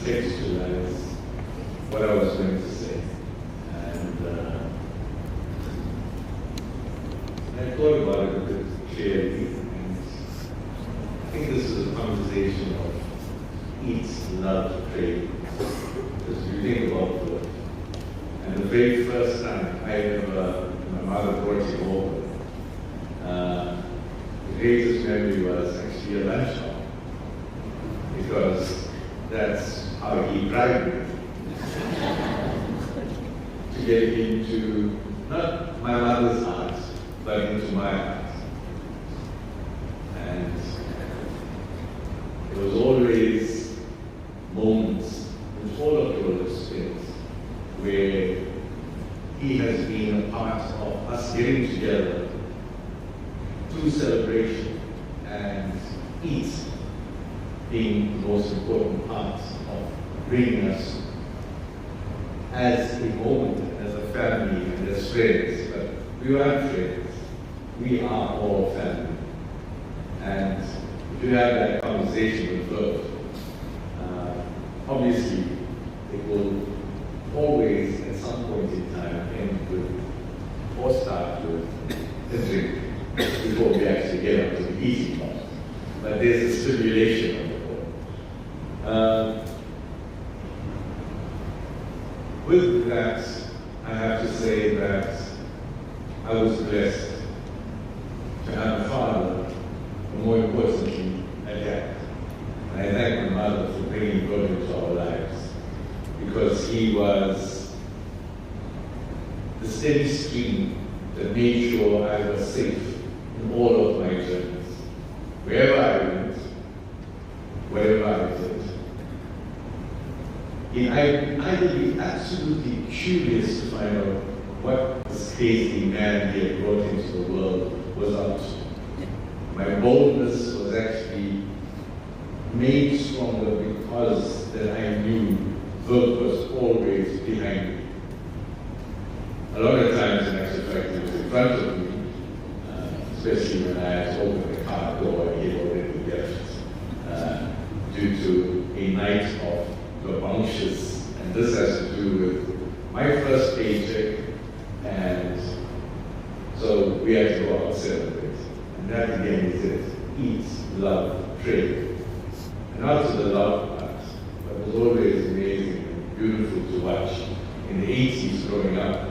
contextualize what I was going to say. And I thought about it a bit clearly, and I think this is a conversation of eat, love, pray. Because you think about food. And the very first time I ever, my mother brought him over, the greatest memory was actually a lunch hour. Because that's how he bribed me to get into not my mother's heart, but into my heart. And there was always moments in all of those things where he has been a part of us getting together to celebration and eat being the most important part of bringing us as a moment, as a family, and as friends. But we aren't friends. We are all family. And if you have that conversation with love, obviously it will always, at some point in time, end with, or start with, a drink before we actually get up to the eating part. But there's a stimulation of it all. With that, I have to say that I was blessed to have a father, but more importantly, a dad. And I thank my mother for bringing God into our lives, because he was the steady stream that made sure I was safe in all of my journeys. Wherever I went, whatever I did. I'd either be absolutely curious to find out what this crazy man he had brought into the world was up to. My boldness was actually made stronger because that I knew God was always behind me. A lot of times, in actual fact, he was in front of me, especially when I had to open the car door and he had already left due to a night of rambunctious. And this has to do with my first paycheck, and so we had to go out and celebrate. And that again is it. Eat, love, pray. And not to the love part, but it was always amazing and beautiful to watch. In the 80s growing up,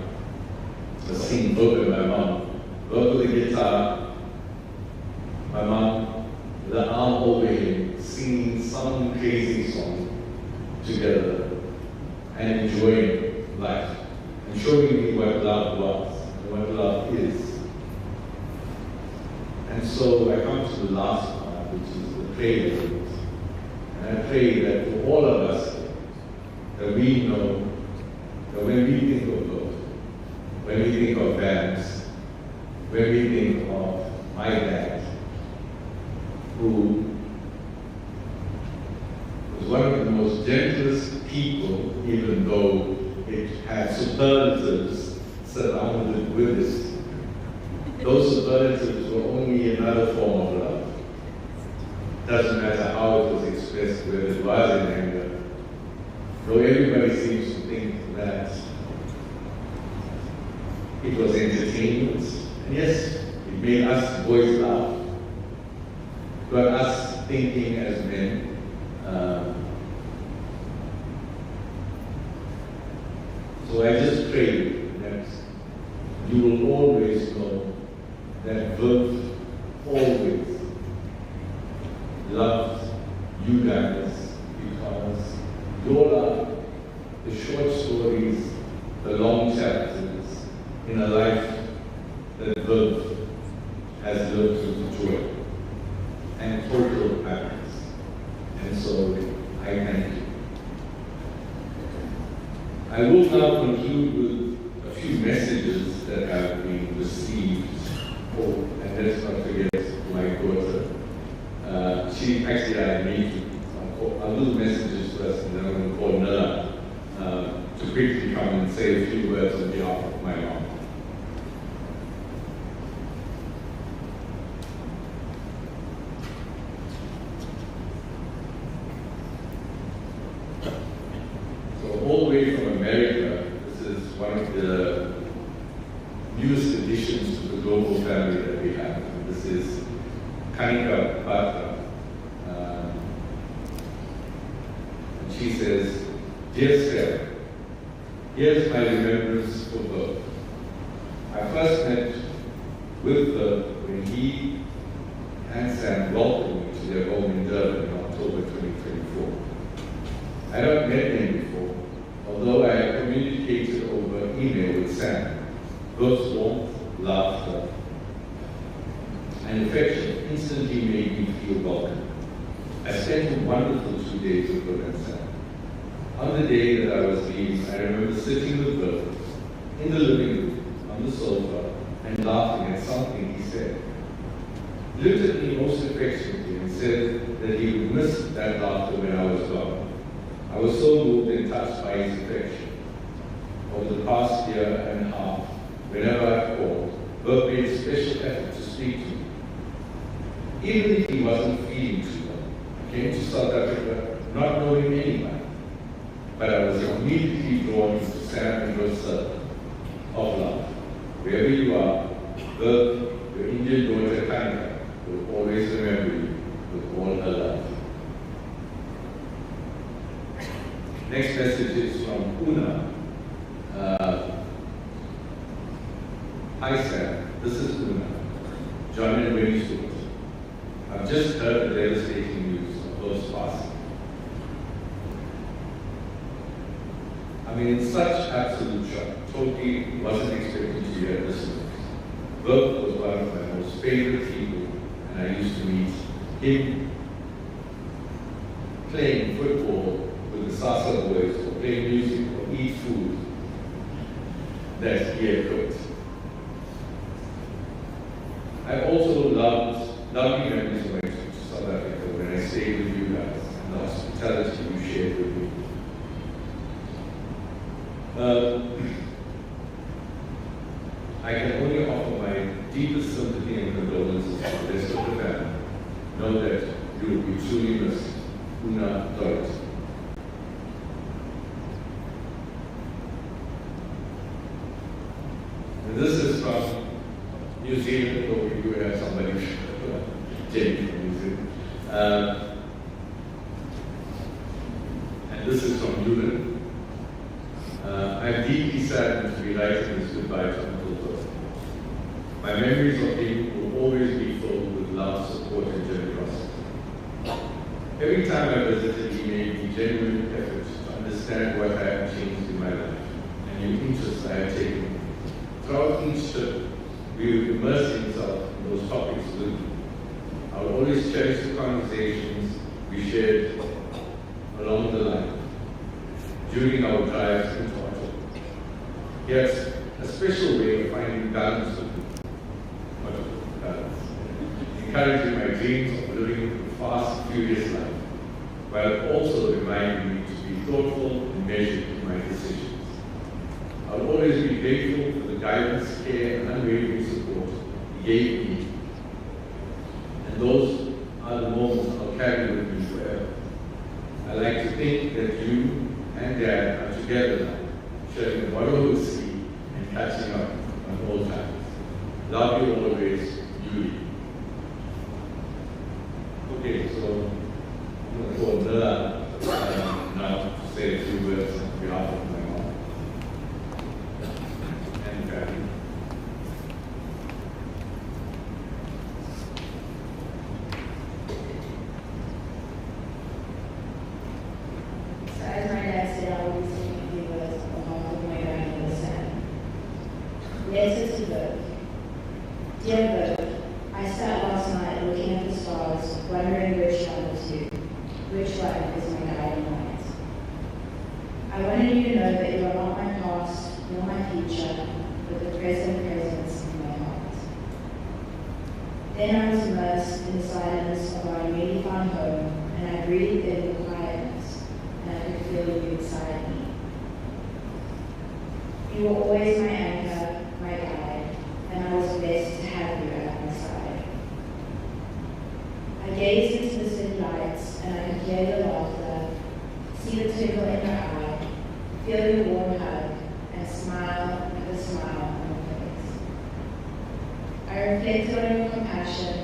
I was seeing Bob and my mom. Bob with the guitar, my mom with the arm over him, singing some crazy song together and enjoying life and showing me what love was and what love is. And so I come to the last part, which is the prayer. And I pray that for all of us, that we know that when we think of God, when we think of bands, when we think of my dad, who was one of the most gentlest people, even though it had superlatives surrounded with it. Those superlatives were only another form of love. Doesn't matter how it was expressed, whether it was in anger. Though everybody seems to think that it was entertainment. And yes, it made us boys laugh. But us thinking as men, so I just pray that you will always know that God always loves you guys, because your love, the short stories, the long chapters in a life that God has lived with joy and total happiness. And so I thank you. I will now conclude with a few messages that have been received. Oh, and let's not forget my daughter. She actually I need I'll do the messages first, and then I'm going to call Nella to quickly come and say a few words on behalf of my mom. So all the way from America, this is one of the newest additions to the global family that we have. And this is Kanika Batra. She says, "Dear Sarah, here's my remembrance for Bert. I first met with Bert when he and Sam welcomed me to their home in Durban in October 2024. I had not met him before, although I had communicated over email with Sam. Bert's warmth, laughter, and affection instantly made me feel welcome. I spent a wonderful 2 days with Bert and Sam. On the day that I was leaving, I remember sitting with Bert in the living room, on the sofa, and laughing at something he said. He looked at me most affectionately and said that he would miss that laughter when I was gone. I was so moved and touched by his affection. Over the past year and a half, whenever I called, Bert made a special effort to speak to me. Even if he wasn't feeling too well, I came to South Africa not knowing anyone. But I was immediately drawn into Sam and Bert's circle of love. Wherever you are, Bert, your Indian daughter Kanika, will always remember you with all her love." Next message is from Una. "Hi Sam, this is Una, John and Winnie's daughter. I've just heard the devastating news of Bert's passing. I mean, in such absolute shock, totally wasn't expecting to hear this news. Bert was one of my most favorite people, and I used to meet him playing football with the Sasa boys, or playing music, or eat food that he equipped. I also loved lovely memories of my trip to South Africa when I stayed with you guys and the hospitality you shared with me. I can only offer my deepest sympathy and condolences to the rest of the family. Know that you will be truly missed. Una Dorothy. And this is from New Zealand, or we do have somebody, Jamie from New Zealand. And this is from Newland. I'm deeply saddened to be writing this goodbye to Uncle Bill. My memories of him will always be filled with love, support, and generosity. Every time I visited, he made a genuine effort to understand what I have changed in my life and the interests I have taken. Throughout each trip, we would immerse himself in those topics with me. I will always cherish the conversations we shared along the line during our drives into Ottawa. He has a special way of finding balance with me. Balance. Encouraging my dreams of living a fast, furious life, while also reminding me to be thoughtful and measured in my decisions. I will always be grateful for the guidance, care, and unwavering support he gave me. And those are the moments I'll carry with me forever. I like to think that you and Dad are together now, sharing the motherhood sea and catching up on old times. Love you always, Julie. Okay, so I'm going to call Nilla now to say a few words on behalf of my mom and family.
So as my dad said, I will be saying a few words on behalf of my grandmother Sam. Letter to Berg. Dear Berg, I sat last night looking at the stars, wondering which one was you. Which one is my guiding light? I wanted you to know that you are not my past, nor my future, but the present presence in my heart. Then I was immersed in the silence of our newly found home, and I breathed in the quietness, and I could feel you inside me. You were always my anchor, my guide, and I was blessed to have you at my side. I gazed into the city lights, and I could hear your laughter, see the twinkle in your eye, feel your warm hug, and smile with a smile on your face. I reflected on your compassion,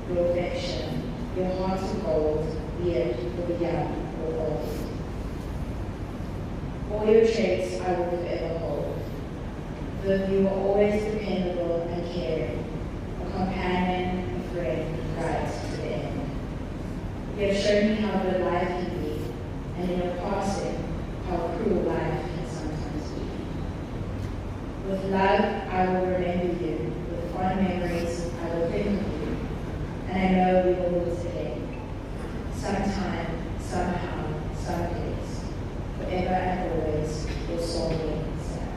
your affection, your heart of gold, be it for the young or old. All your traits I will forever hold, though you were always dependable and caring, a companion, a friend, right to the end. You have shown me how good life can be, and in your passing, how cruel life can sometimes be. With love, I will remember you. With fond memories, I will think of you. And I know we will meet again. Sometime, somehow, some days. Forever and always, your soul will stand.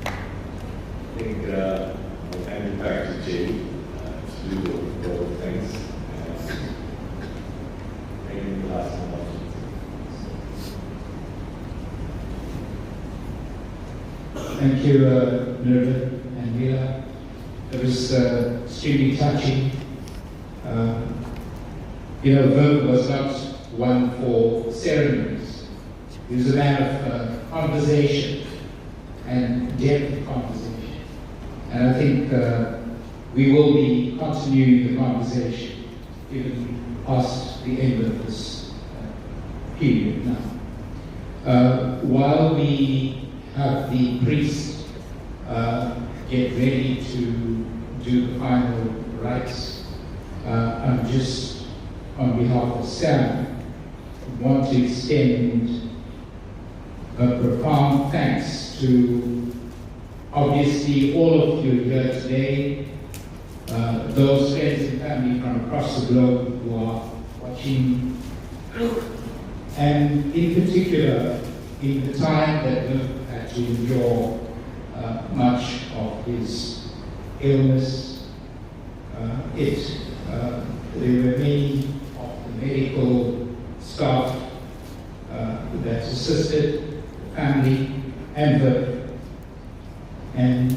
I think I'll hand it back to Jay to do the things. Maybe the last one.
Thank you, Mildred and Mila. It was extremely touching. Verb was not one for ceremonies. He was a man of conversation and depth of conversation. And I think we will be continuing the conversation even past the end of this period now. While we have the priest get ready to do the final rites, I'm just, on behalf of Sam, want to extend a profound thanks to obviously all of you here today, those friends and family from across the globe who are watching, and in particular, in the time that Viv had to endure much of his illness, there were many of the medical staff that assisted the family and Viv. And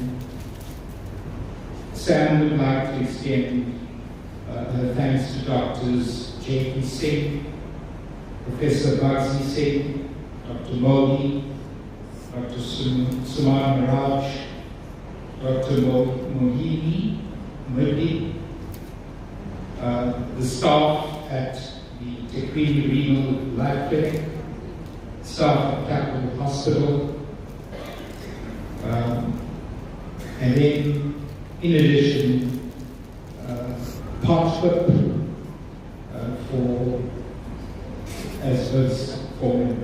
Sam would like to extend her thanks to Doctors J.P. Singh, Professor Bagsi Singh, Dr. Modi, Dr. Sumar Miraj, Dr. Mohini Murdi, the staff at the Tekwini Renal Life Clinic, staff at Capital Hospital, and then, in addition, Partnership for as was formed